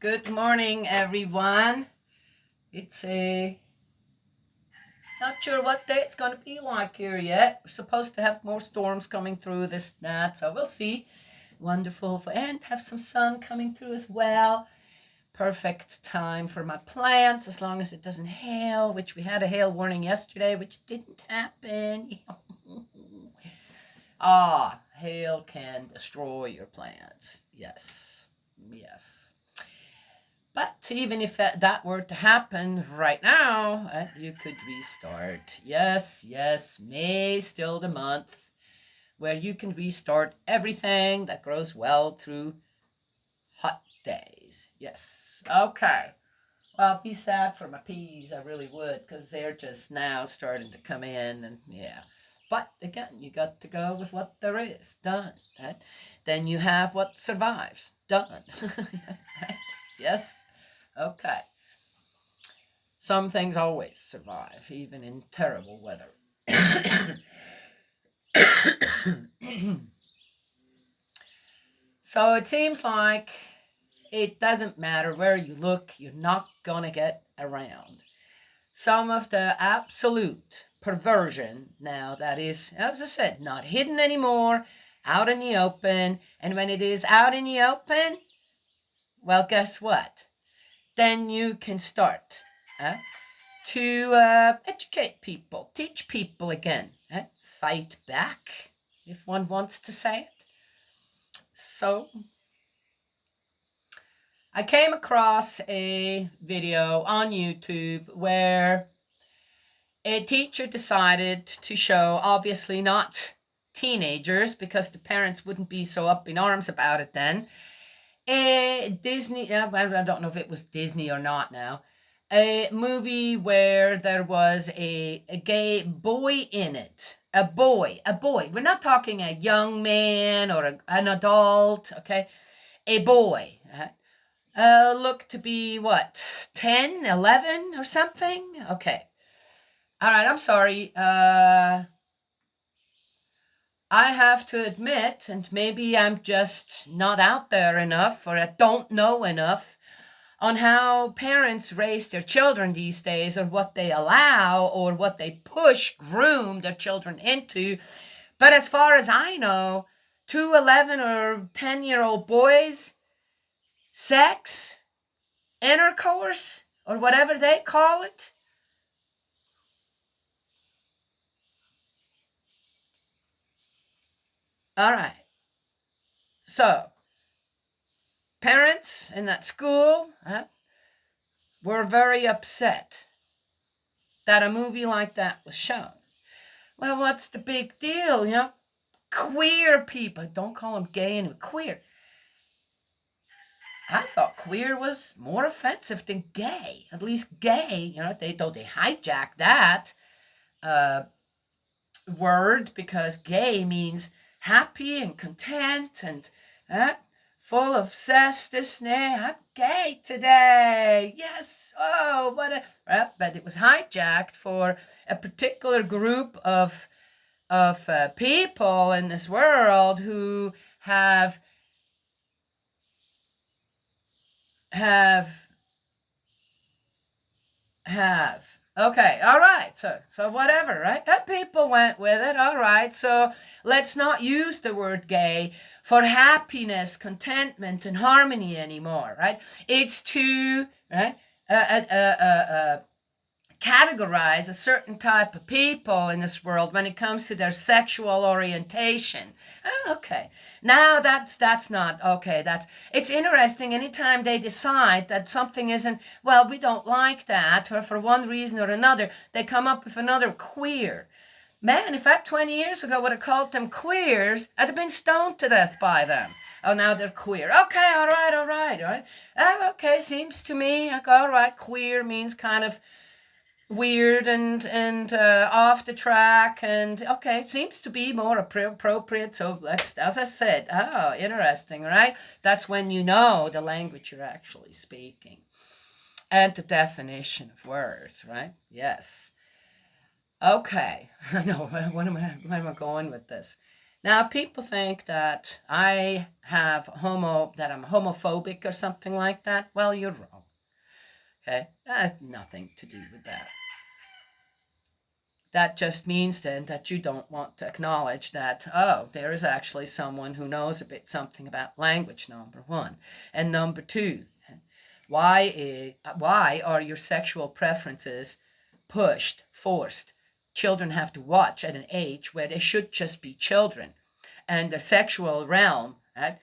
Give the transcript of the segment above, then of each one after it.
Good morning, everyone. It's not sure what day it's going to be like here yet. We're supposed to have more storms coming through this night, so we'll see. Wonderful. And have some sun coming through as well. Perfect time for my plants, as long as it doesn't hail, which we had a hail warning yesterday, which didn't happen. Hail can destroy your plants. Yes. But even if that were to happen right now, you could restart. Yes, May still the month where you can restart everything that grows well through hot days. Yes. Okay. Well, be sad for my peas. I really would, because they're just now starting to come in, and yeah. But again, you got to go with what there is. Done. Right? Then you have what survives. Done. Right? Yes. Okay. Some things always survive, even in terrible weather. So it seems like it doesn't matter where you look, you're not going to get around some of the absolute perversion now that is, as I said, not hidden anymore, out in the open. And when it is out in the open, well, guess what? Then you can start to educate people, teach people again, fight back, if one wants to say it. So I came across a video on YouTube where a teacher decided to show, obviously not teenagers, because the parents wouldn't be so up in arms about it then, a Disney, I don't know if it was Disney or not now, a movie where there was a gay boy in it. A boy. We're not talking a young man or an adult, okay? A boy. Looked to be, 10, 11 or something? Okay. All right, I'm sorry. I have to admit, and maybe I'm just not out there enough, or I don't know enough on how parents raise their children these days, or what they allow, or what they groom their children into. But as far as I know, 2 11 or 10-year-old boys, sex, intercourse, or whatever they call it, all right. So, parents in that school were very upset that a movie like that was shown. Well, what's the big deal? Queer people, don't call them gay and queer. I thought queer was more offensive than gay. At least gay, they hijacked that word, because gay means happy and content and full of cestusness. I'm gay today. Yes. Oh, but it was hijacked for a particular group of people in this world who have okay, all right, so whatever, right? People went with it, all right, so let's not use the word gay for happiness, contentment, and harmony anymore, right? It's to, right, categorize a certain type of people in this world when it comes to their sexual orientation. Okay, now that's not okay. It's interesting. Anytime they decide that something isn't, well, we don't like that, or for one reason or another, they come up with another queer. Man, if that 20 years ago would have called them queers, I'd have been stoned to death by them. Oh, now they're queer. Okay, all right. Okay, seems to me like, all right, queer means kind of weird and off the track, and okay, seems to be more appropriate. So let's, as I said, interesting, right? That's when you know the language you're actually speaking and the definition of words, right? Yes. Okay. I know. Where am I going with this? Now, if people think that I'm homophobic or something like that, well, you're wrong. Okay? That has nothing to do with that. That just means then that you don't want to acknowledge that, oh, there is actually someone who knows something about language, number one. And number two, why are your sexual preferences pushed, forced? Children have to watch at an age where they should just be children. And the sexual realm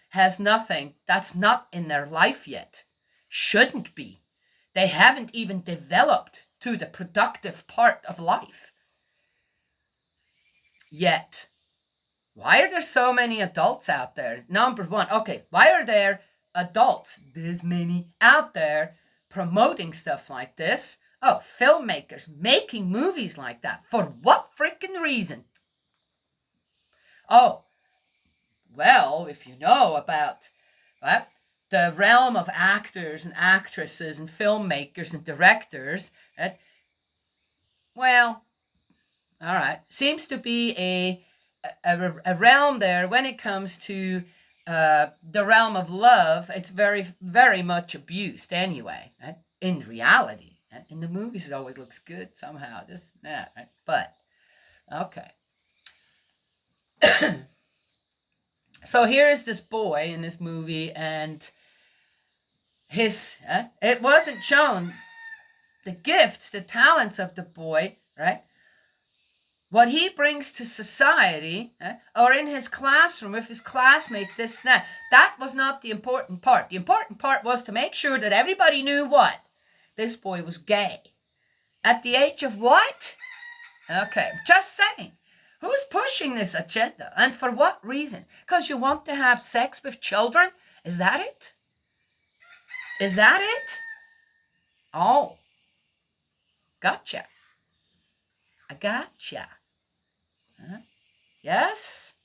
has nothing, that's not in their life yet. Shouldn't be. They haven't even developed to the productive part of life yet. Why are there so many adults out there? Number one, okay, why are there adults, this many, out there promoting stuff like this? Oh, filmmakers making movies like that. For what freaking reason? Oh, well, if you know about the realm of actors and actresses and filmmakers and directors, well, all right, seems to be a realm there when it comes to the realm of love. It's very, very much abused anyway, right? In reality. In the movies, it always looks good somehow, this and that, right? But, okay. So here is this boy in this movie, and it wasn't shown the gifts, the talents of the boy, right? What he brings to society, or in his classroom with his classmates, this and that. That was not the important part. The important part was to make sure that everybody knew what? This boy was gay. At the age of what? Okay, just saying. Who's pushing this agenda, and for what reason? Because you want to have sex with children? Is that it? Is that it? Oh, gotcha. I gotcha. Huh? Yes?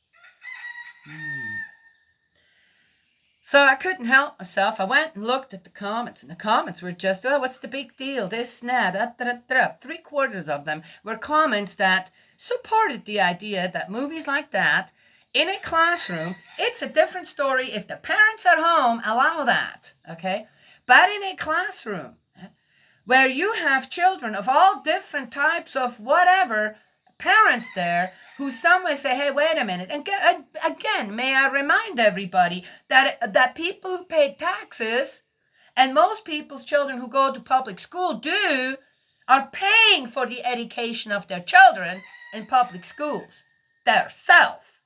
So I couldn't help myself. I went and looked at the comments, and the comments were just, oh, what's the big deal? This and that. 3/4 of them were comments that supported the idea that movies like that in a classroom, it's a different story if the parents at home allow that, okay? But in a classroom where you have children of all different types of whatever, parents there who some way say, hey, wait a minute. And again, may I remind everybody that people who pay taxes, and most people's children who go to public school are paying for the education of their children in public schools theirself.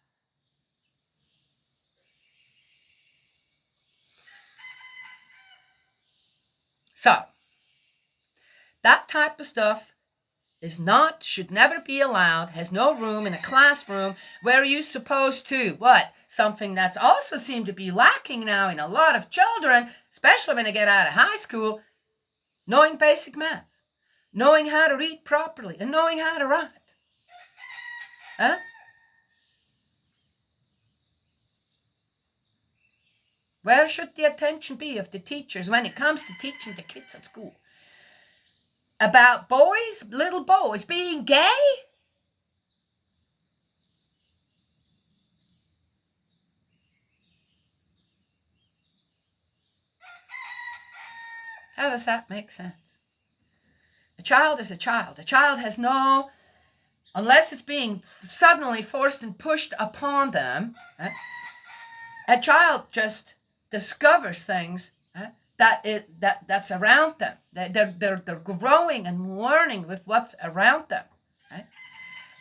So, that type of stuff should never be allowed, has no room in a classroom where you're supposed to, what? Something that's also seemed to be lacking now in a lot of children, especially when they get out of high school, knowing basic math, knowing how to read properly, and knowing how to write. Huh? Where should the attention be of the teachers when it comes to teaching the kids at school? About boys, little boys, being gay? How does that make sense? A child is a child. A child has no, unless it's being suddenly forced and pushed upon them, a child just discovers things that's around them. They're growing and learning with what's around them. Right?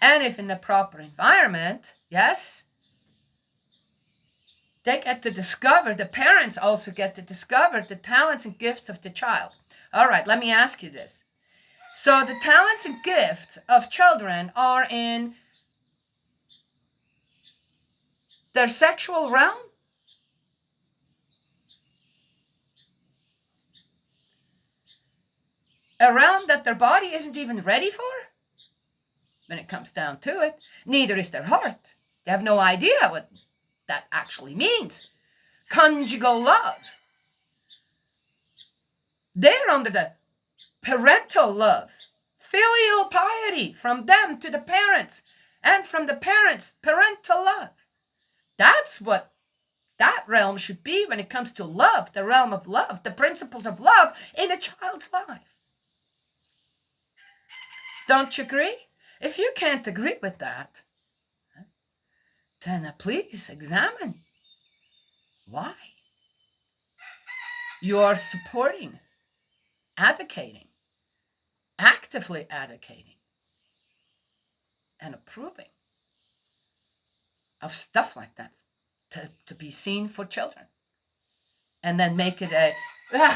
And if in the proper environment, yes, they get to discover, the parents also get to discover the talents and gifts of the child. All right, let me ask you this. So the talents and gifts of children are in their sexual realm? A realm that their body isn't even ready for? When it comes down to it, neither is their heart. They have no idea what that actually means. Conjugal love. They're under the parental love, filial piety from them to the parents, and from the parents, parental love. That's what that realm should be when it comes to love, the realm of love, the principles of love in a child's life. Don't you agree? If you can't agree with that, then please examine why you are supporting, advocating, actively advocating, and approving of stuff like that to be seen for children. And then make it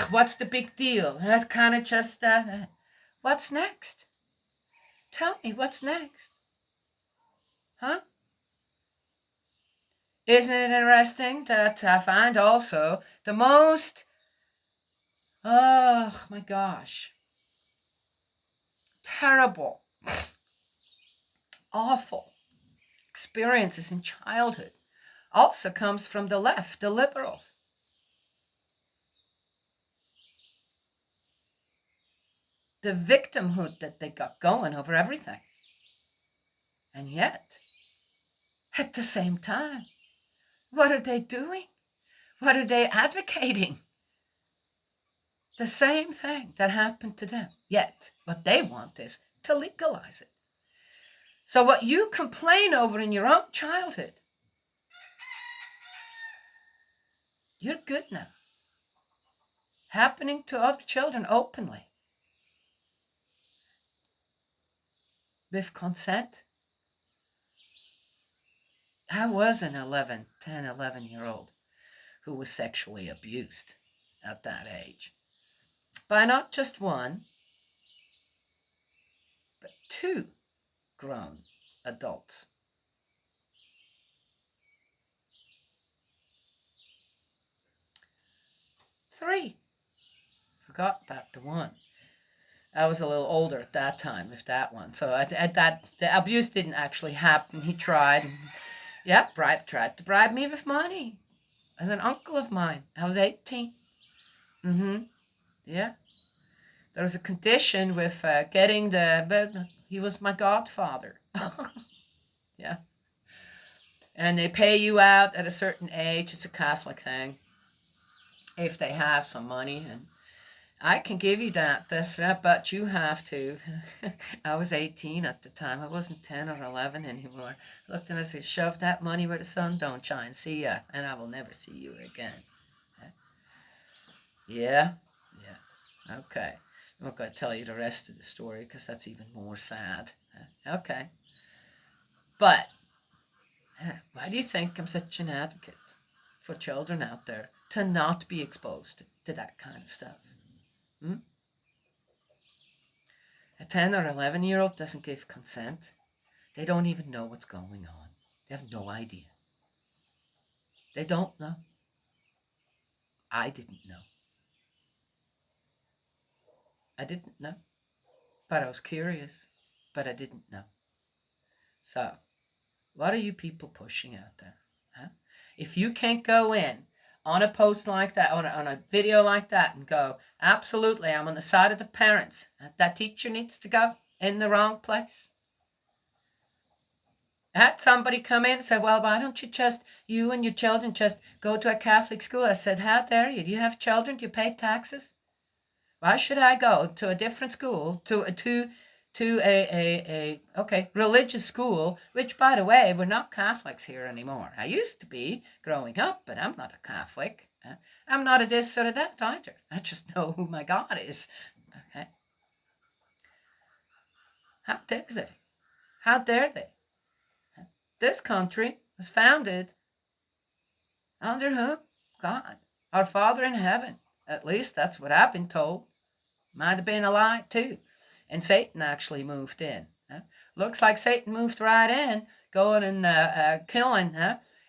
what's the big deal? That kind of just, what's next? Tell me, what's next? Huh? Isn't it interesting that I find also the most, oh my gosh, terrible, awful experiences in childhood also comes from the left, the liberals. The victimhood that they got going over everything. And yet, at the same time, what are they doing? What are they advocating? The same thing that happened to them. Yet, what they want is to legalize it. So what you complain over in your own childhood, you're good now. Happening to other children openly. With consent. I was an 11-year-old who was sexually abused at that age. By not just one, but two grown adults. Three. Forgot about the one. I was a little older at that time with that one. So at that, the abuse didn't actually happen. He tried. Tried to bribe me with money. As an uncle of mine. I was 18. Yeah. There was a condition with getting he was my godfather. Yeah. And they pay you out at a certain age. It's a Catholic thing. If they have some money. And I can give you that, but you have to. I was 18 at the time. I wasn't 10 or 11 anymore. I looked at him and said, shove that money where the sun don't shine. See ya. And I will never see you again. Yeah? Yeah. Okay. I'm not going to tell you the rest of the story because that's even more sad. Okay. But why do you think I'm such an advocate for children out there to not be exposed to that kind of stuff? A 10 or 11-year-old doesn't give consent. They don't even know what's going on. They have no idea. They don't know. I didn't know. I didn't know. But I was curious. But I didn't know. So, what are you people pushing out there? Huh? If you can't go in on a post like that, on a video like that, and go, absolutely, I'm on the side of the parents. That teacher needs to go in the wrong place. I had somebody come in and say, well, why don't you and your children just go to a Catholic school? I said, how dare you? Do you have children? Do you pay taxes? Why should I go to a different school, to a religious school, which, by the way, we're not Catholics here anymore. I used to be growing up, but I'm not a Catholic. I'm not a this or a that either. I just know who my God is. Okay. How dare they? How dare they? This country was founded under whom? God, our Father in heaven. At least that's what I've been told. Might have been a lie too. And Satan actually moved in. Looks like Satan moved right in, going and killing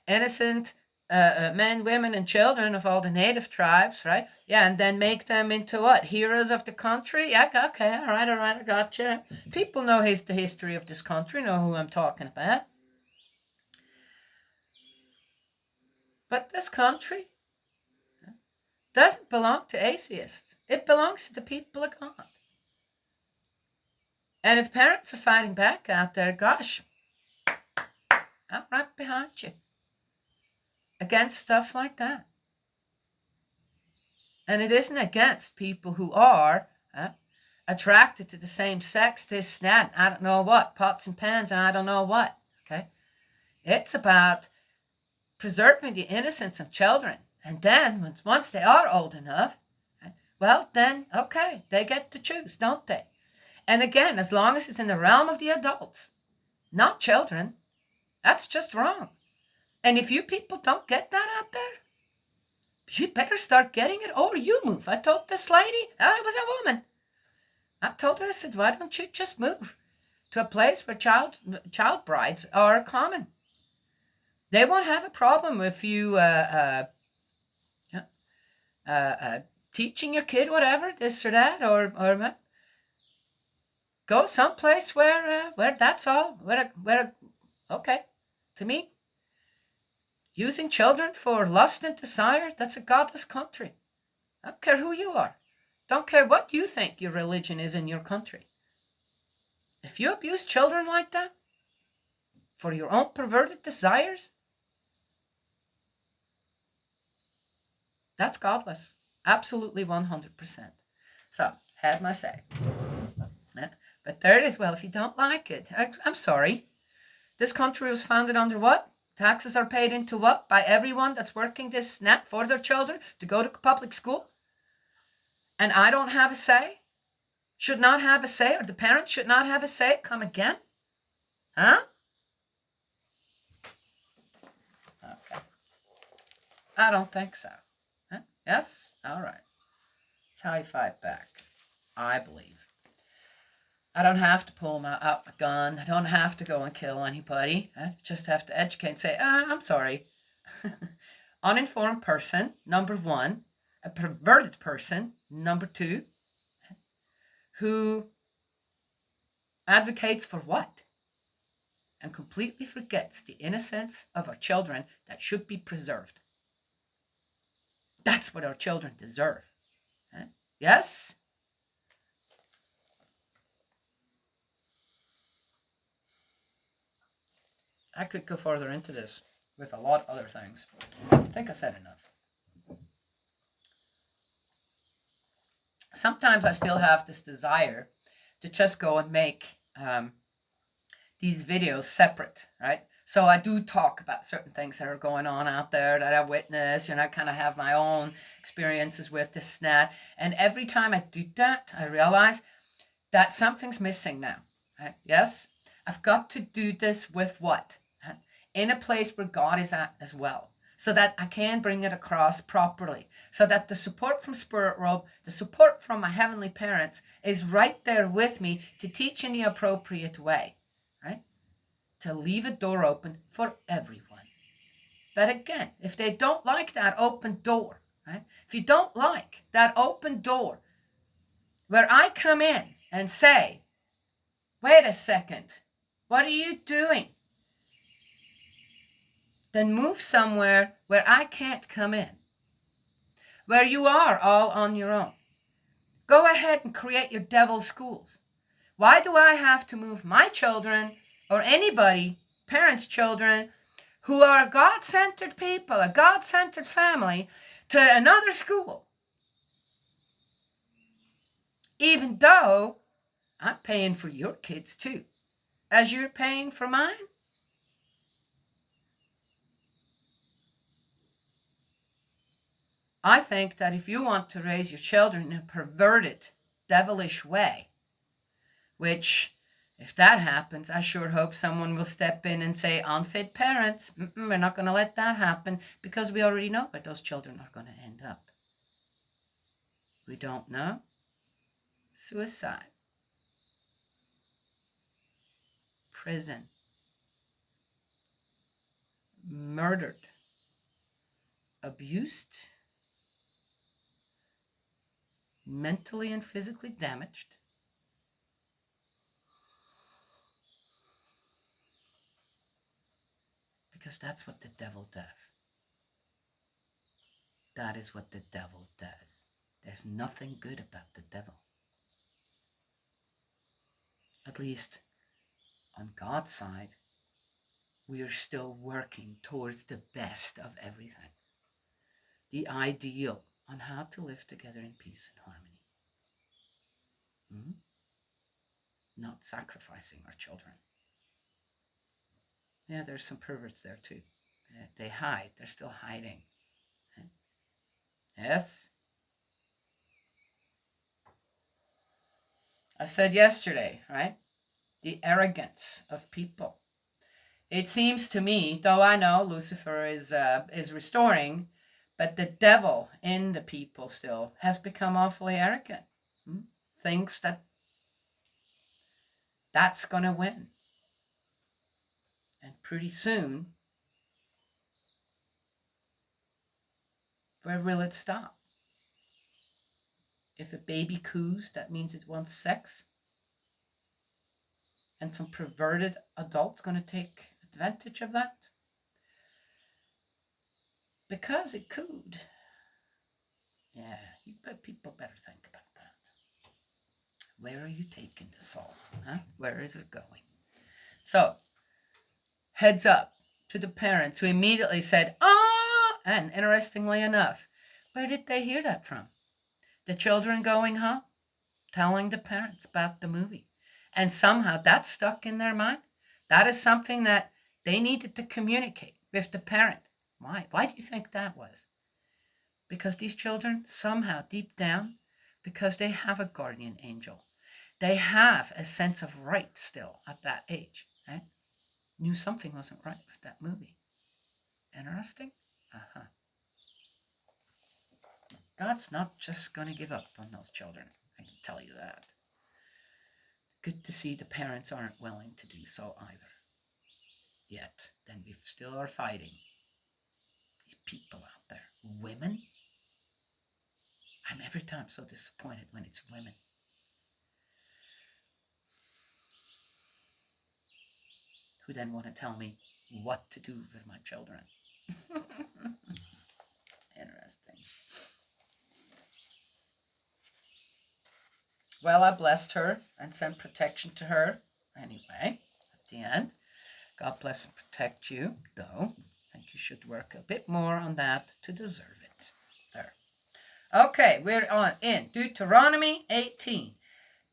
innocent men, women, and children of all the native tribes, right? Yeah, and then make them into what? Heroes of the country? Yeah, okay, all right, I gotcha. People know the history of this country, know who I'm talking about. But this country doesn't belong to atheists. It belongs to the people of God. And if parents are fighting back out there, gosh, I'm right behind you. against stuff like that. And it isn't against people who are attracted to the same sex, this, that, I don't know what, pots and pans, and I don't know what. Okay? It's about preserving the innocence of children. And then, once they are old enough, well, then, okay, they get to choose, don't they? And again, as long as it's in the realm of the adults, not children, that's just wrong. And if you people don't get that out there, you better start getting it, or you move. I told this lady, I was a woman. I told her, I said, why don't you just move to a place where child brides are common? They won't have a problem if you teaching your kid whatever, this or that, or go someplace where that's all, where okay, to me, using children for lust and desire, that's a godless country. I don't care who you are. Don't care what you think your religion is in your country. If you abuse children like that for your own perverted desires, that's godless. Absolutely 100%. So, had my say. But there it is. Well, if you don't like it, I'm sorry. This country was founded under what? Taxes are paid into what? By everyone that's working this net for their children to go to public school? And I don't have a say? Should not have a say? Or the parents should not have a say? Come again? Huh? Okay. I don't think so. Huh? Yes? All right. That's how you fight back, I believe. I don't have to pull out my gun. I don't have to go and kill anybody. I just have to educate and say, I'm sorry. Uninformed person, number one. A perverted person, number two. Who advocates for what? And completely forgets the innocence of our children that should be preserved. That's what our children deserve. Yes? I could go further into this with a lot of other things. I think I said enough. Sometimes I still have this desire to just go and make these videos separate, right? So I do talk about certain things that are going on out there that I've witnessed, and I kind of have my own experiences with this and that. And every time I do that, I realize that something's missing now. Right? Yes, I've got to do this with what? In a place where God is at as well, so that I can bring it across properly, so that the support from Spirit World, the support from my heavenly parents is right there with me to teach in the appropriate way, right? To leave a door open for everyone. But again, if they don't like that open door, right? If you don't like that open door where I come in and say, wait a second, what are you doing? Then move somewhere where I can't come in, where you are all on your own. Go ahead and create your devil schools. Why do I have to move my children or anybody, parents' children, who are God-centered people, a God-centered family, to another school? Even though I'm paying for your kids too, as you're paying for mine. I think that if you want to raise your children in a perverted, devilish way, which, if that happens, I sure hope someone will step in and say, unfit parents, we're not going to let that happen, because we already know where those children are going to end up. We don't know. Suicide. Prison. Murdered. Abused. Mentally and physically damaged. Because that's what the devil does. That is what the devil does. There's nothing good about the devil. At least on God's side, we are still working towards the best of everything. The ideal on how to live together in peace and harmony. Not sacrificing our children. Yeah, there's some perverts there too. They hide. They're still hiding. Yes? I said yesterday, right? The arrogance of people. It seems to me, though I know Lucifer is restoring, but the devil in the people still has become awfully arrogant. Thinks that that's going to win. And pretty soon, where will it stop? If a baby coos, that means it wants sex. And some perverted adult's going to take advantage of that. Because it cooed. Yeah, people better think about that. Where are you taking this soul? Huh? Where is it going? So, heads up to the parents who immediately said, ah! And interestingly enough, where did they hear that from? The children going home, telling the parents about the movie. And somehow that stuck in their mind. That is something that they needed to communicate with the parent. Why? Why do you think that was? Because these children somehow deep down, because they have a guardian angel, they have a sense of right still at that age, right? Knew something wasn't right with that movie. Interesting? God's not just going to give up on those children. I can tell you that. Good to see the parents aren't willing to do so either. Yet, then we still are fighting. These people out there. Women? I'm every time so disappointed when it's women. Who then want to tell me what to do with my children. Interesting. Well, I blessed her and sent protection to her. Anyway, at the end, God bless and protect you, though. I think you should work a bit more on that to deserve it. There. Okay, we're on in Deuteronomy 18.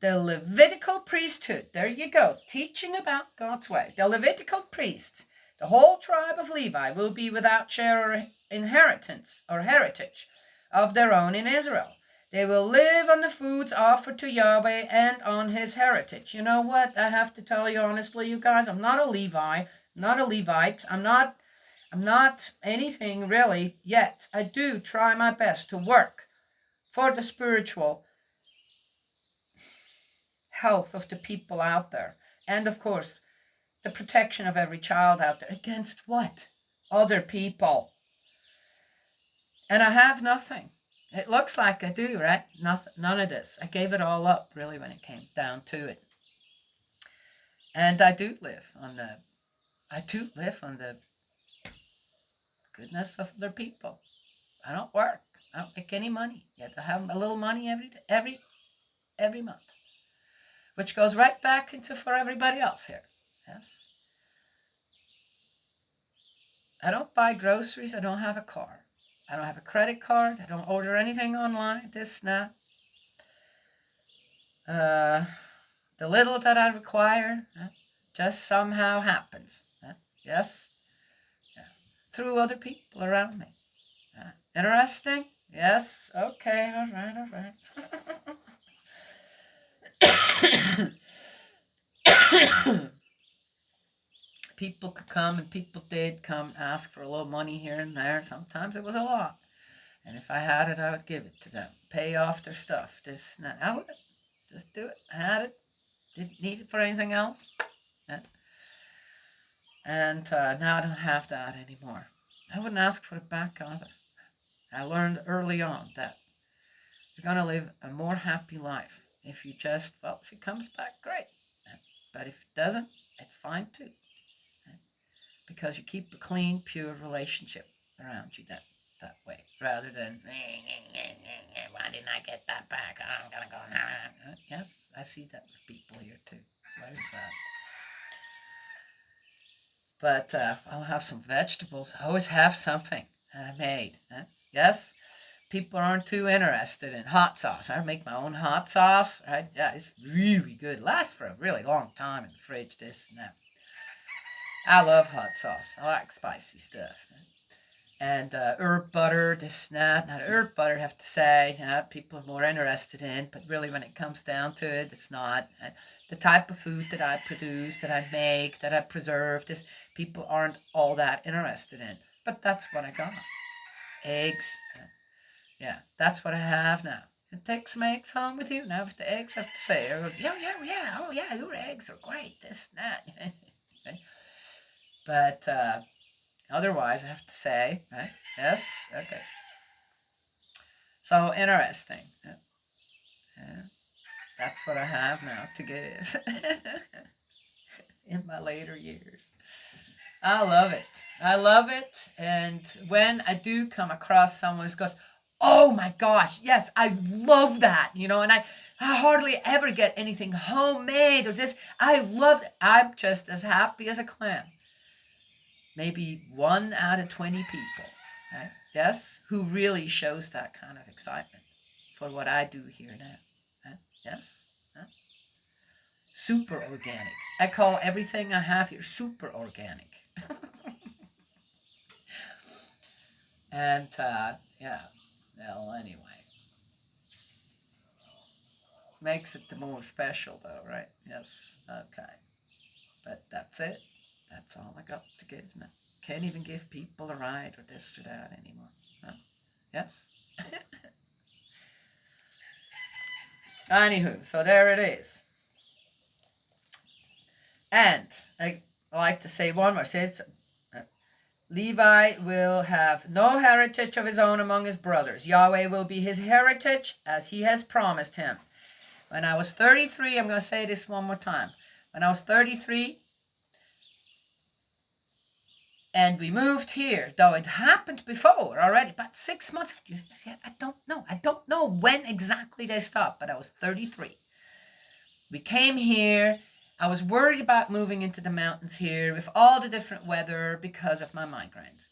The Levitical priesthood. There you go. Teaching about God's way. The Levitical priests, the whole tribe of Levi, will be without share or inheritance or heritage of their own in Israel. They will live on the foods offered to Yahweh and on his heritage. You know what? I have to tell you honestly, you guys, I'm not a Levi, I'm not a Levite. I'm not anything really yet. I do try my best to work for the spiritual health of the people out there. And of course, the protection of every child out there. Against what? Other people. And I have nothing. It looks like I do, right? Nothing, none of this. I gave it all up, really, when it came down to it. And I do live on the goodness of other people. I don't work. I don't make any money. Yet I have a little money every month, which goes right back into for everybody else here. Yes. I don't buy groceries. I don't have a car. I don't have a credit card. I don't order anything online. This, now. The little that I require just somehow happens. Yes. Yeah. Through other people around me. Interesting? Yes. Okay. All right. People could come, and people did come and ask for a little money here and there. Sometimes it was a lot. And if I had it, I would give it to them. Pay off their stuff. This and that. I would just do it. I had it. Didn't need it for anything else. Yeah. And now I don't have that anymore. I wouldn't ask for it back either. I learned early on that you're going to live a more happy life if you just, well, if it comes back, great. But if it doesn't, it's fine too. Because you keep a clean, pure relationship around you that way, rather than, why didn't I get that back? I'm going to go, yes, I see that with people here too. It's very sad. But I'll have some vegetables. I always have something that I made. Yes? People aren't too interested in hot sauce. I make my own hot sauce. Right? Yeah, it's really good. Lasts for a really long time in the fridge, this and that. I love hot sauce. I like spicy stuff. And herb butter, this and that. Now, the herb butter, I have to say, people are more interested in, but really when it comes down to it, it's not. The type of food that I produce, that I make, that I preserve, this people aren't all that interested in. But that's what I got. Eggs. Yeah, that's what I have now. You take some eggs home with you. Now, with the eggs, I have to say, yeah, oh yeah, your eggs are great, this and that. But otherwise, I have to say, right? Yes, okay. So interesting. Yeah, that's what I have now to give in my later years. I love it. I love it. And when I do come across someone who goes, oh my gosh, yes, I love that, and I hardly ever get anything homemade or this. I love it. I'm just as happy as a clam. Maybe 1 out of 20 people, right? Yes, who really shows that kind of excitement for what I do here now. Right? Yes? Huh? Super organic. I call everything I have here super organic. And yeah, well, anyway. Makes it the more special, though, right? Yes, okay. But that's it. That's all I got to give now. Can't even give people a ride or this or that anymore. Huh? Yes? Anywho, so there it is. And I like to say one more. Says Levi will have no heritage of his own among his brothers. Yahweh will be his heritage as he has promised him. When I was 33, I'm going to say this one more time. When I was 33, and we moved here, though it happened before already, about 6 months. I don't know. I don't know when exactly they stopped, but I was 33. We came here. I was worried about moving into the mountains here with all the different weather because of my migraines.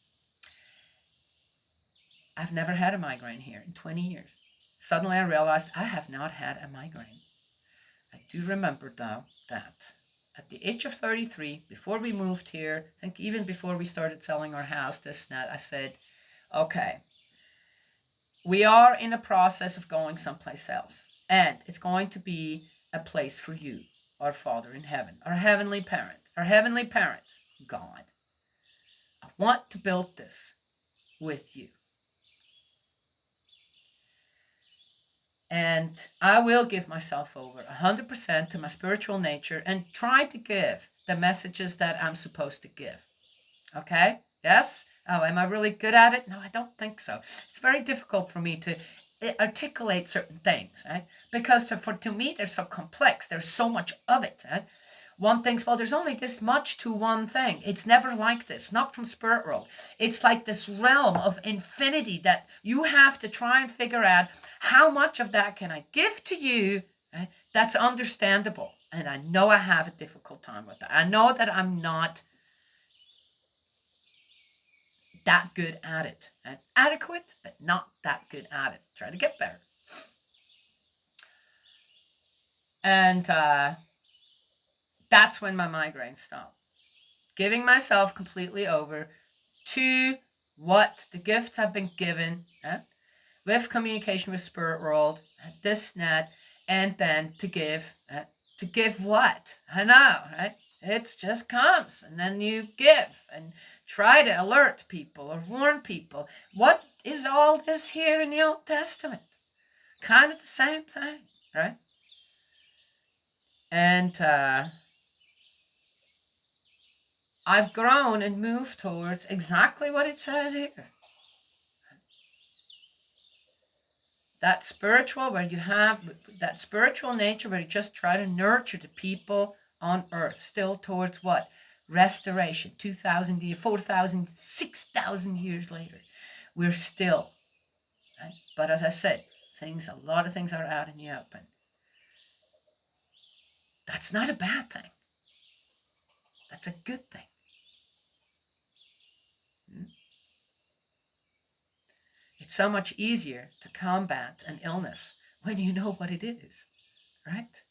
I've never had a migraine here in 20 years. Suddenly I realized I have not had a migraine. I do remember, though, that at the age of 33, before we moved here, I think even before we started selling our house, this and that, I said, okay, we are in a process of going someplace else. And it's going to be a place for you, our Father in heaven, our heavenly parents, God. I want to build this with you. And I will give myself over 100% to my spiritual nature and try to give the messages that I'm supposed to give. Okay? Yes? Oh, am I really good at it? No, I don't think so. It's very difficult for me to articulate certain things, right? Because to me, they're so complex. There's so much of it, right? One thinks, well, there's only this much to one thing. It's never like this, not from spirit world. It's like this realm of infinity that you have to try and figure out how much of that can I give to you, right? That's understandable. And I know I have a difficult time with that. I know that I'm not that good at it. Right? Adequate, but not that good at it. Try to get better. And that's when my migraines stopped. Giving myself completely over to what the gifts have been given, with communication with spirit world, this, that, and then to give what? I know, right? It just comes, and then you give and try to alert people or warn people. What is all this here in the Old Testament? Kind of the same thing, right? And I've grown and moved towards exactly what it says here. That spiritual, where you have that spiritual nature where you just try to nurture the people on earth, still towards what? Restoration. 2,000 years, 4,000, 6,000 years later. We're still, right? But as I said, a lot of things are out in the open. That's not a bad thing. That's a good thing. It's so much easier to combat an illness when you know what it is, right?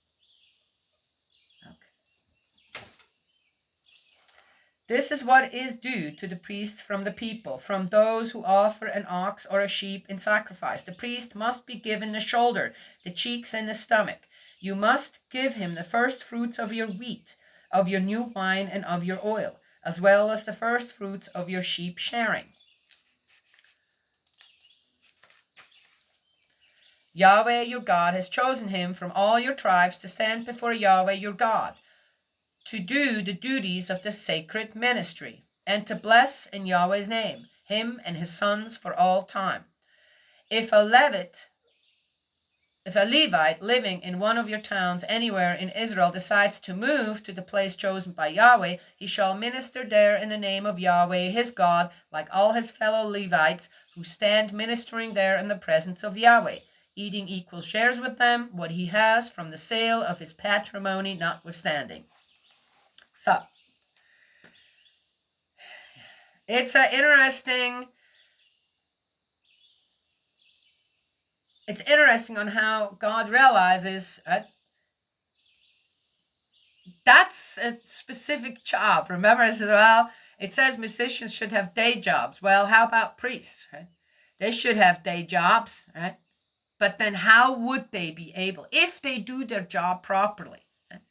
Okay. This is what is due to the priest from the people, from those who offer an ox or a sheep in sacrifice. The priest must be given the shoulder, the cheeks, and the stomach. You must give him the first fruits of your wheat, of your new wine, and of your oil, as well as the first fruits of your sheep shearing. Yahweh your God has chosen him from all your tribes to stand before Yahweh your God, to do the duties of the sacred ministry, and to bless in Yahweh's name him and his sons for all time. If a Levite living in one of your towns anywhere in Israel decides to move to the place chosen by Yahweh, he shall minister there in the name of Yahweh his God, like all his fellow Levites who stand ministering there in the presence of Yahweh, eating equal shares with them what he has from the sale of his patrimony notwithstanding. So, it's interesting on how God realizes that's a specific job. Remember, I said, well, it says musicians should have day jobs. Well, how about priests? Right? They should have day jobs, right? But then how would they be able, if they do their job properly? Right?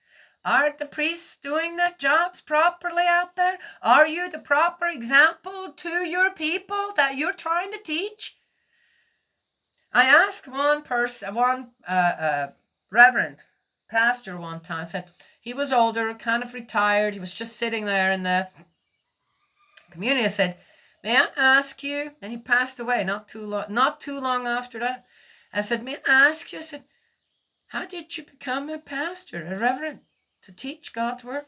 Are the priests doing their jobs properly out there? Are you the proper example to your people that you're trying to teach? I asked one reverend pastor one time, said he was older, kind of retired. He was just sitting there in the community. I said, may I ask you? And he passed away not too long after that. I said, may I ask you? I said, how did you become a pastor, a reverend, to teach God's word?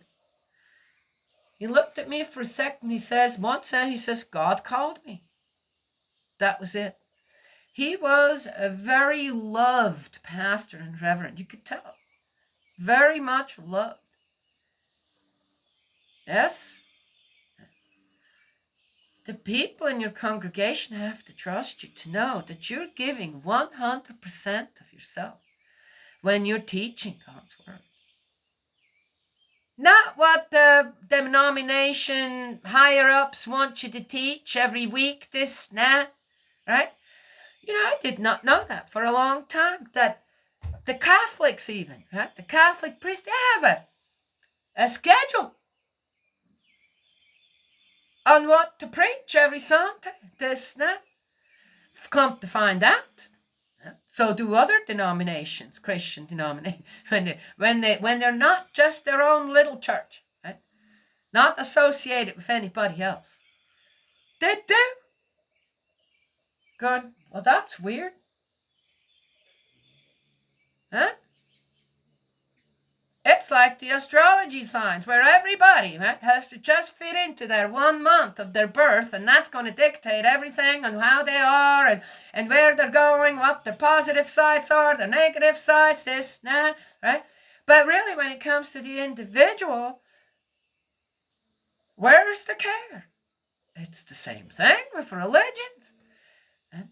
He looked at me for a second. He says, God called me. That was it. He was a very loved pastor and reverend. You could tell. Very much loved. Yes? The people in your congregation have to trust you to know that you're giving 100% of yourself when you're teaching God's word. Not what the denomination higher-ups want you to teach every week, this, that, right? I did not know that for a long time, that the Catholics even, right? The Catholic priests, they have a schedule on what to preach every Sunday, this, that. I've come to find out. So do other denominations, Christian denominations, when they're not just their own little church, right? Not associated with anybody else. They do. Going, well, that's weird. Huh? It's like the astrology signs where everybody, right, has to just fit into their 1 month of their birth, and that's going to dictate everything on how they are and where they're going, what their positive sides are, their negative sides, this, that, right? But really, when it comes to the individual, where's the care? It's the same thing with religions.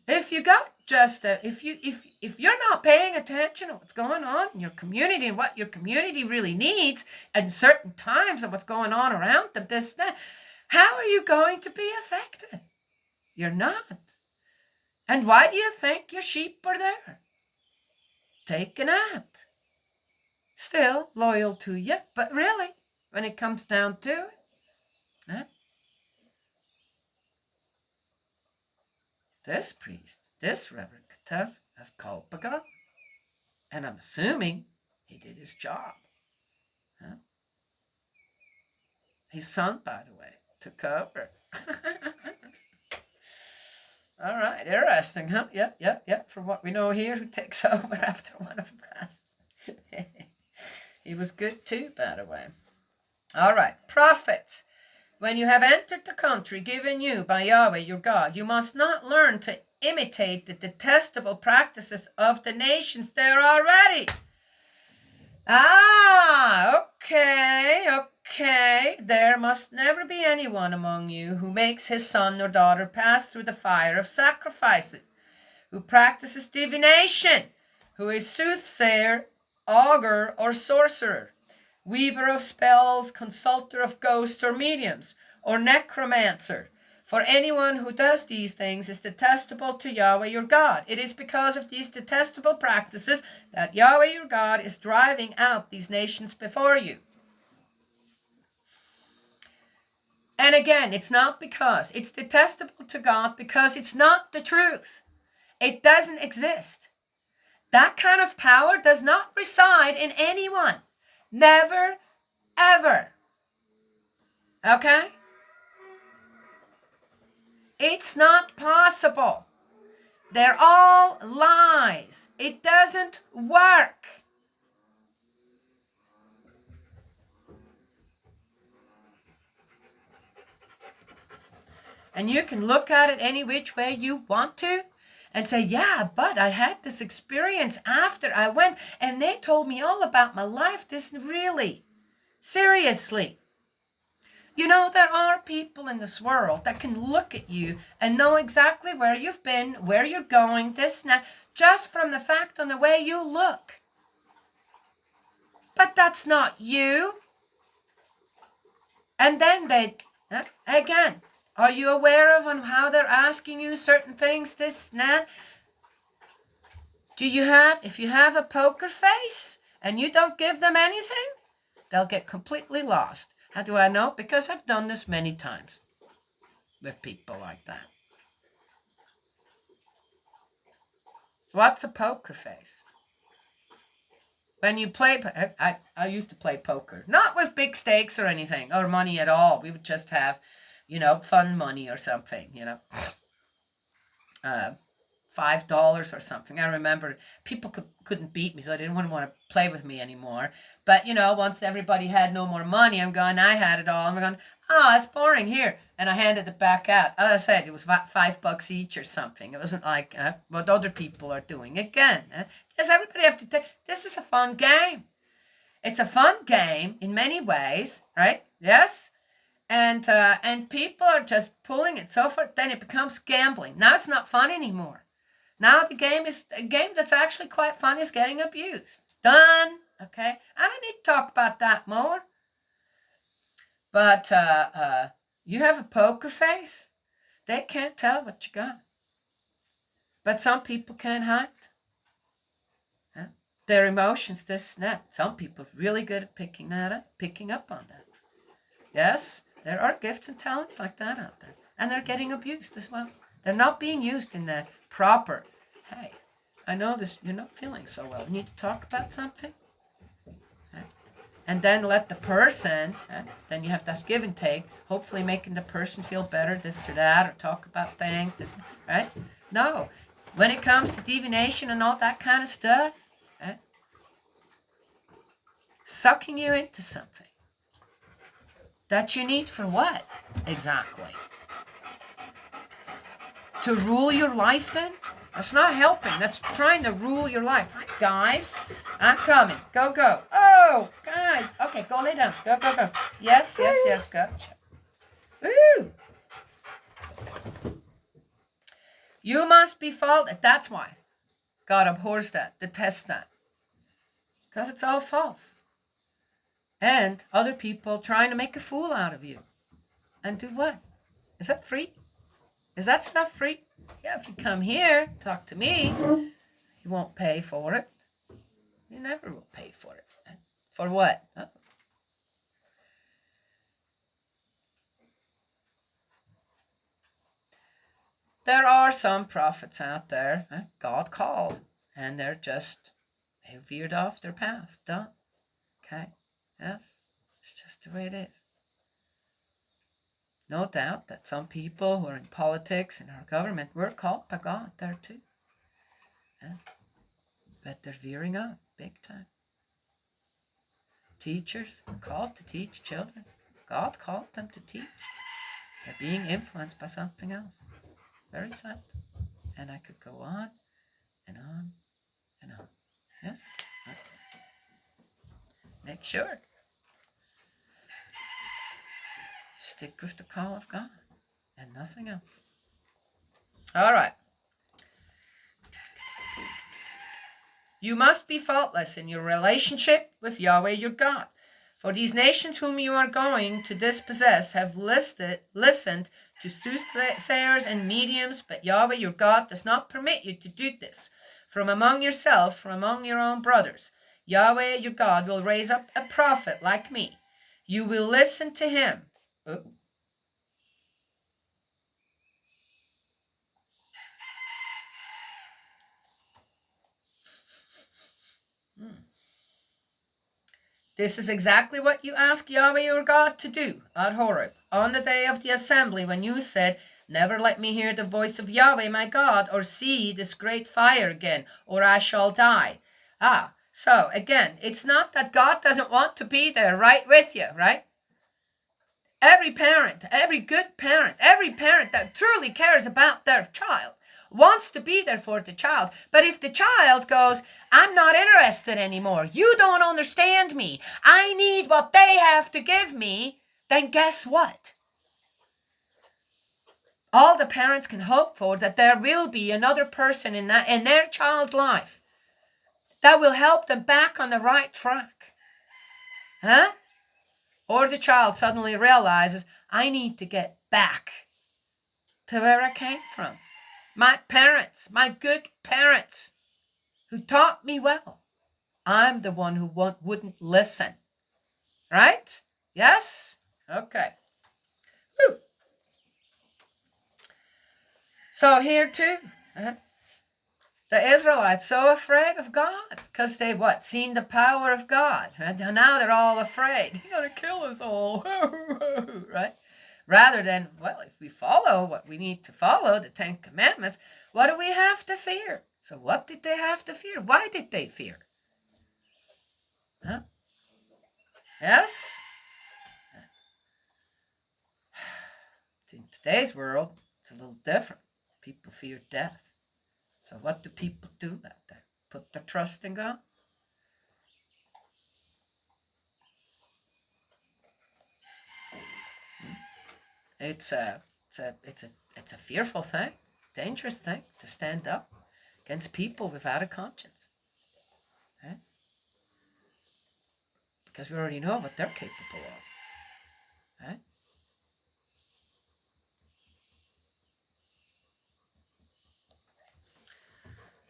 If you got just if you're not paying attention to what's going on in your community and what your community really needs at certain times and what's going on around them, this, that, how are you going to be effective? You're not. And why do you think your sheep are there? Take a nap. Still loyal to you, but really, when it comes down to it, this priest, this reverend Kates has called Pagan. And I'm assuming he did his job. Huh? His son, by the way, took over. All right, interesting, huh? Yep. From what we know here, who takes over after one of them passes. He was good too, by the way. All right, prophets. When you have entered the country given you by Yahweh your God, you must not learn to imitate the detestable practices of the nations there already. Okay. Okay, there must never be anyone among you who makes his son or daughter pass through the fire of sacrifices, who practices divination, who is soothsayer, augur, or sorcerer, weaver of spells, consulter of ghosts or mediums, or necromancer. For anyone who does these things is detestable to Yahweh your God. It is because of these detestable practices that Yahweh your God is driving out these nations before you. And again, it's not because. It's detestable to God because it's not the truth. It doesn't exist. That kind of power does not reside in anyone. Never, ever. Okay? It's not possible. They're all lies. It doesn't work. And you can look at it any which way you want to and say, yeah, but I had this experience after I went and they told me all about my life. This really, seriously. You know, there are people in this world that can look at you and know exactly where you've been, where you're going, this and that, just from the fact on the way you look. But that's not you. And then again, are you aware of on how they're asking you certain things, this and that? If you have a poker face and you don't give them anything, they'll get completely lost. How do I know? Because I've done this many times with people like that. What's a poker face? When you play, I used to play poker, not with big stakes or anything, or money at all. We would just have, fun money or something, $5 or something. I remember people couldn't beat me, so they didn't want to play with me anymore. But, once everybody had no more money, I had it all. I'm going, oh, that's boring, here. And I handed it back out. As I said, it was about $5 each or something. It wasn't like what other people are doing. Again, does everybody have to take, this is a fun game. It's a fun game in many ways, right? Yes? And people are just pulling it so far, then it becomes gambling. Now it's not fun anymore. Now a game that's actually quite fun is getting abused. Done. Okay? I don't need to talk about that more. But you have a poker face, they can't tell what you got. But some people can't hide their emotions, this and that. Some people are really good at picking up on that. Yes, there are gifts and talents like that out there. And they're getting abused as well. They're not being used in the proper, hey, I know this, you're not feeling so well. You need to talk about something. Okay. And then let the person, then you have that give and take, hopefully making the person feel better, this or that, or talk about things, this, right? No. When it comes to divination and all that kind of stuff, right? Sucking you into something that you need for what exactly? To rule your life then? That's not helping. That's trying to rule your life. Hi, guys. I'm coming. Go, go. Oh, guys. Okay, go lay down. Go, go, go. Yes, yes, yes. Gotcha. Woo! You must be faulted. That's why God abhors that, detests that. Because it's all false. And other people trying to make a fool out of you. And do what? Is that free? Is that stuff free? Yeah, if you come here, talk to me, you won't pay for it. You never will pay for it. For what? There are some prophets out there, God called, and they veered off their path. Done. Okay? Yes? It's just the way it is. No doubt that some people who are in politics and our government were called by God there too. But they're veering off big time. Teachers are called to teach children. God called them to teach. They're being influenced by something else. Very sad. And I could go on and on and on. Yes? Okay. Make sure. stick with the call of God and nothing else. All right. You must be faultless in your relationship with Yahweh your God. For these nations whom you are going to dispossess have listened to soothsayers and mediums, but Yahweh your God does not permit you to do this. From among yourselves, from among your own brothers, Yahweh your God will raise up a prophet like me. You will listen to him. Ooh. This is exactly what you asked Yahweh your God to do at Horeb on the day of the assembly when you said, never let me hear the voice of Yahweh my God or see this great fire again, or I shall die. So again, it's not that God doesn't want to be there right with you, right? Every parent, every good parent, every parent that truly cares about their child wants to be there for the child. But if the child goes, I'm not interested anymore, you don't understand me, I need what they have to give me, then guess what? All the parents can hope for that there will be another person in their child's life that will help them back on the right track. Huh? Or the child suddenly realizes, I need to get back to where I came from. My parents, my good parents who taught me well. I'm the one who wouldn't listen. Right? Yes? Okay. Whew. So here too, the Israelites so afraid of God because they seen the power of God. And now they're all afraid. He's going to kill us all. Right? Rather than, if we follow what we need to follow, the 10 Commandments, what do we have to fear? So what did they have to fear? Why did they fear? Huh? Yes? In today's world, it's a little different. People fear death. So what do people do out there? Put their trust in God? It's a fearful thing, dangerous thing to stand up against people without a conscience. Right? Because we already know what they're capable of. Right?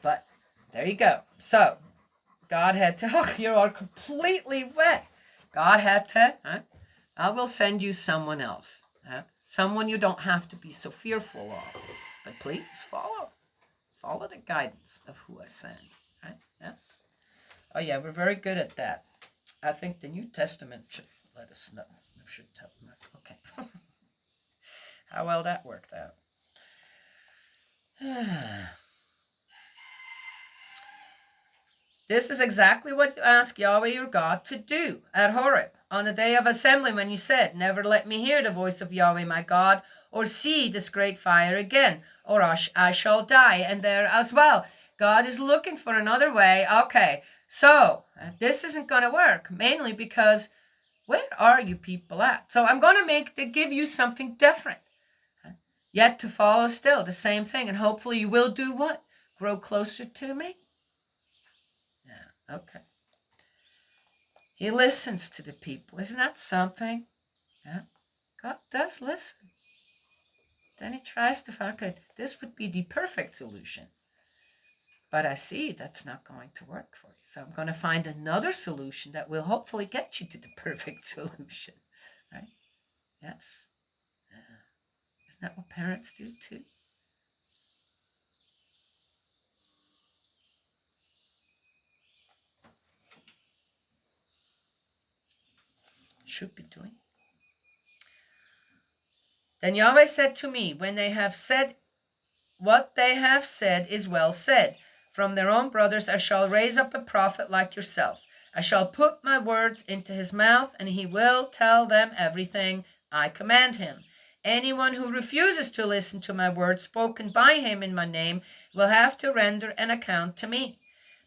But there you go. So God had to, you are completely wet. God had to, I will send you someone else. Someone you don't have to be so fearful of. But please follow the guidance of who I send. Right? Yes? Oh yeah, we're very good at that. I think the New Testament should let us know. Should tell them. Okay. How well that worked out. This is exactly what you ask Yahweh your God to do at Horeb on the day of assembly when you said, never let me hear the voice of Yahweh my God or see this great fire again, or I shall die. And there as well, God is looking for another way. Okay, so this isn't going to work, mainly because where are you people at? So I'm going to give you something different. Yet to follow still the same thing, and hopefully you will do what? Grow closer to me? Yeah, okay. He listens to the people. Isn't that something? Yeah. God does listen. Then he tries to find, okay, this would be the perfect solution. But I see that's not going to work for you. So I'm going to find another solution that will hopefully get you to the perfect solution. Right? Yes. Isn't that what parents do too? Should be doing. Then Yahweh said to me, when they have said what they have said is well said. From their own brothers I shall raise up a prophet like yourself. I shall put my words into his mouth, and he will tell them everything I command him. Anyone who refuses to listen to my words spoken by him in my name will have to render an account to me.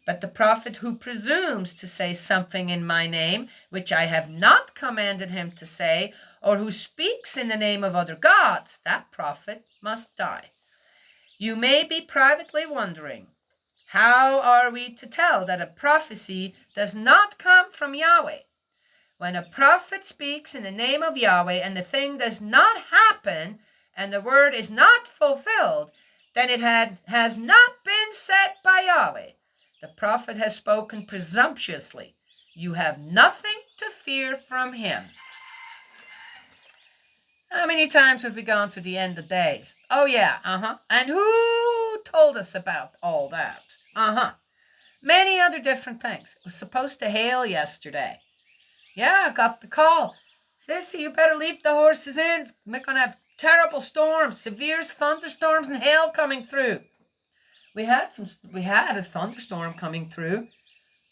But the prophet who presumes to say something in my name, which I have not commanded him to say, or who speaks in the name of other gods, that prophet must die. You may be privately wondering, how are we to tell that a prophecy does not come from Yahweh? When a prophet speaks in the name of Yahweh and the thing does not happen and the word is not fulfilled, then it has not been said by Yahweh. The prophet has spoken presumptuously. You have nothing to fear from him. How many times have we gone through the end of days? Oh yeah, And who told us about all that? Many other different things. It was supposed to hail yesterday. Yeah, I got the call. Sissy, you better leave the horses in. We're going to have terrible storms, severe thunderstorms and hail coming through. We had a thunderstorm coming through,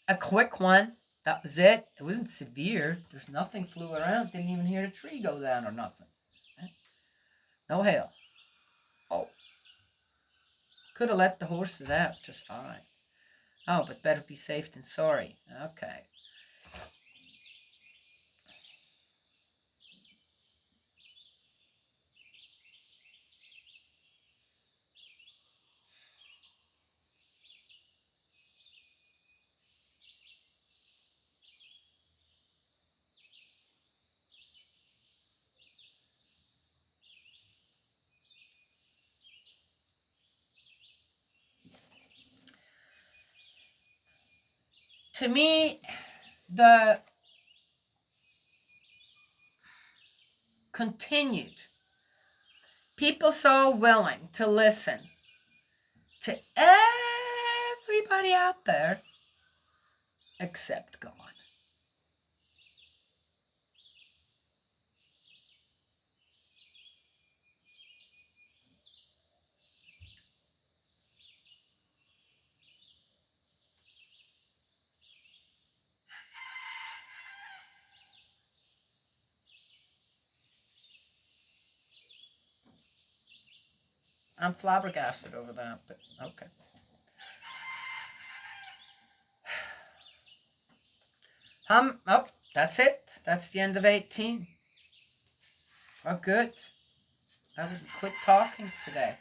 a quick one. That was it. It wasn't severe. There's nothing flew around. Didn't even hear a tree go down or nothing. No hail. Oh. Could have let the horses out just fine. Oh, but better be safe than sorry. Okay. To me, the continued people so willing to listen to everybody out there except God. I'm flabbergasted over that, but okay. Oh, that's it. That's the end of 18. Oh, good. I would quit talking today.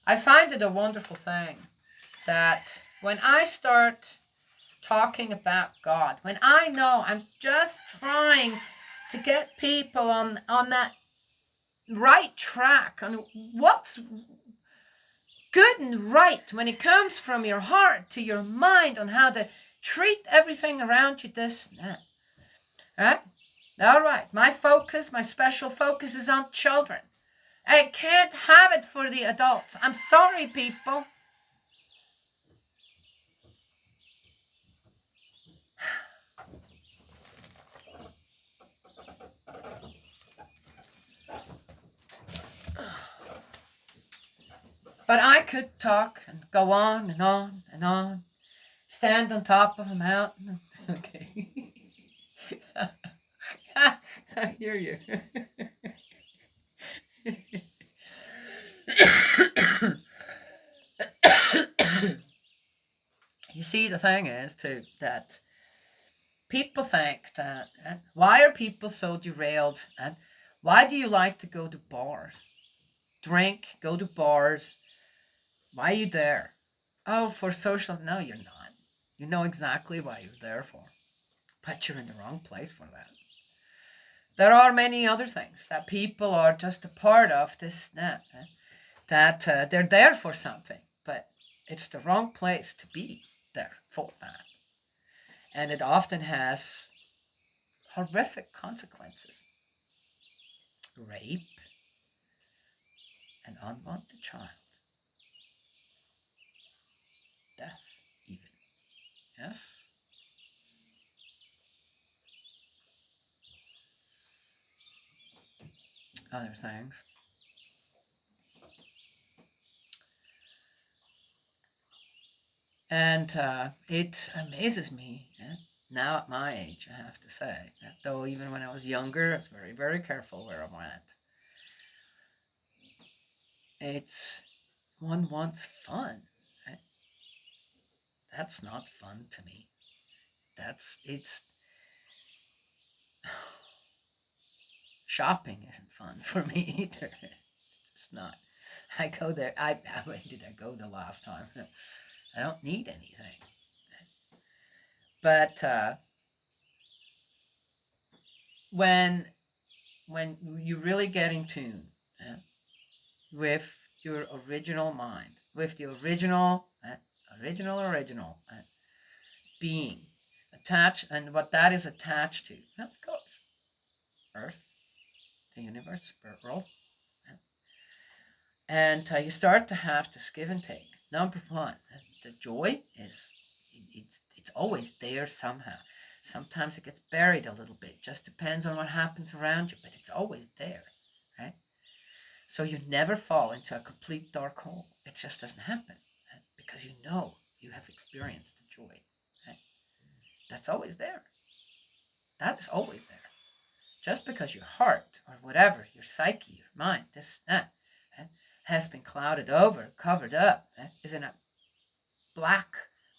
I find it a wonderful thing that when I start talking about God, when I know I'm just trying to get people on that right track, on what's good and right when it comes from your heart to your mind on how to treat everything around you, this and that. Right? All right. My special focus is on children. I can't have it for the adults. I'm sorry, people. But I could talk and go on and on and on. Stand on top of a mountain. Okay. I hear you. You see, the thing is, too, that people think that, why are people so derailed? And why do you like to go to bars? Drink, go to bars. Why are you there? Oh, for social. No, you're not. You know exactly why you're there for. But you're in the wrong place for that. There are many other things that people are just a part of this net. That they're there for something, but it's the wrong place to be there for that. And it often has horrific consequences. Rape, an unwanted child, death even. Yes? Other things. And it amazes me, now at my age, I have to say, that though even when I was younger, I was very, very careful where I went. It's one wants fun. Right? That's not fun to me. It's shopping isn't fun for me either. It's not. I go there. When did I go the last time? I don't need anything. But when you really get in tune with your original mind, with the original being attached, and what that is attached to, of course, Earth, the universe, spirit world, and you start to have this give and take. Number one, the joy is it's always there somehow. Sometimes it gets buried a little bit. Just depends on what happens around you, but it's always there, right? So you never fall into a complete dark hole. It just doesn't happen because you know you have experienced the joy. Right? That's always there. That is always there. Just because your heart or whatever, your psyche, your mind, this, that, has been clouded over, covered up, is in a black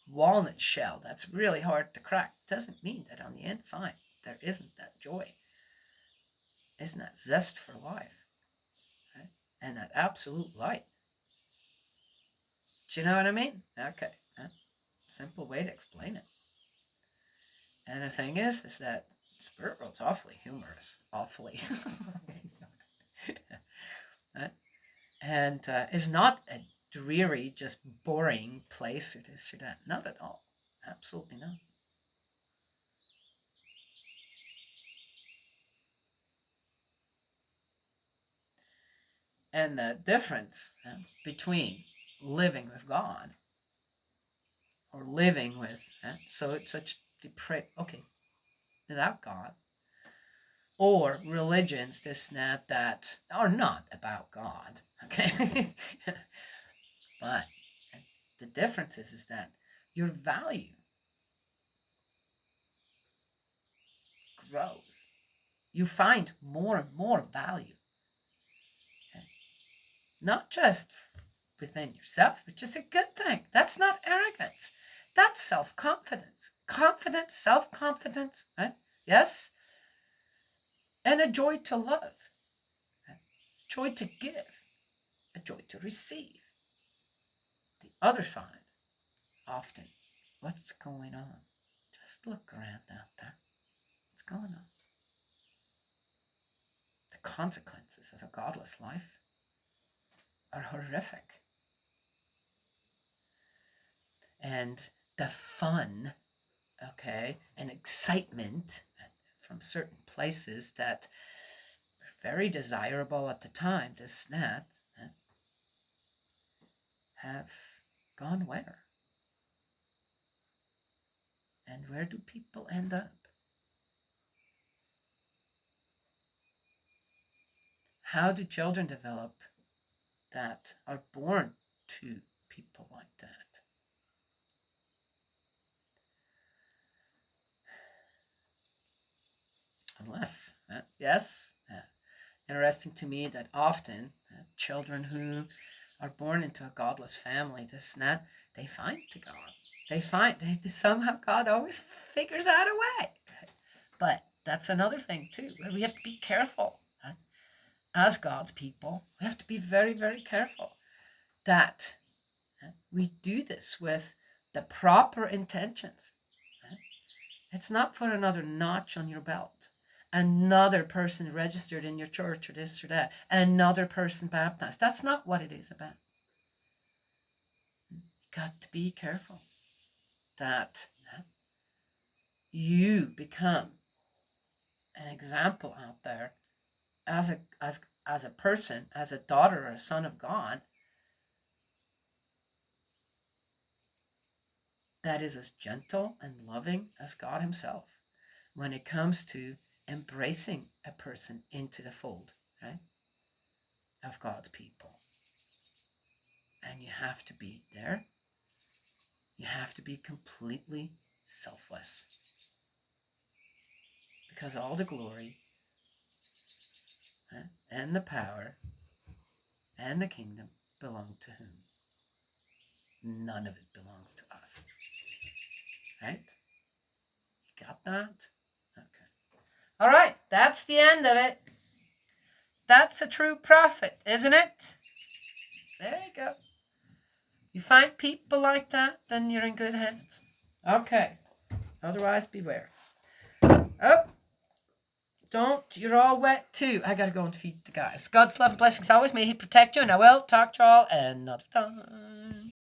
walnut shell that's really hard to crack, doesn't mean that on the inside there isn't that joy, isn't that zest for life, right? And that absolute light. Do you know what I mean? Okay, simple way to explain it. And the thing is that spirit world's awfully humorous, awfully, and it's not a dreary, just boring place or this or that. Not at all. Absolutely not. And the difference between living with God or living with, so it's such depraved, okay, without God, or religions, this, that are not about God, okay? But the difference is that your value grows. You find more and more value, okay? Not just within yourself, which is a good thing. That's not arrogance. That's self-confidence. Confidence, self-confidence, right? Yes? And a joy to love, right? Joy to give, a joy to receive. The other side, often, what's going on? Just look around out there. What's going on? The consequences of a godless life are horrific. And the fun, okay, and excitement from certain places that were very desirable at the time, this, that, have gone where? And where do people end up? How do children develop that are born to people like that? Unless, yes, interesting to me that often children who are born into a godless family, this and that, they find to God. They somehow God always figures out a way. But that's another thing too, where we have to be careful. As God's people, we have to be very, very careful that we do this with the proper intentions. It's not for another notch on your belt, another person registered in your church or this or that, another person baptized. That's not what it is about. You got to be careful that you become an example out there as a person, as a daughter or a son of God, that is as gentle and loving as God himself when it comes to embracing a person into the fold, right, of God's people. And you have to be there. You have to be completely selfless. Because all the glory, and the power and the kingdom belong to whom? None of it belongs to us. Right? You got that? Okay. All right, that's the end of it. That's a true prophet, isn't it? There you go. You find people like that, then you're in good hands. Okay. Otherwise, beware. Oh, don't. You're all wet too. I gotta go and feed the guys. God's love and blessings always. May He protect you, and I will talk to you all another time.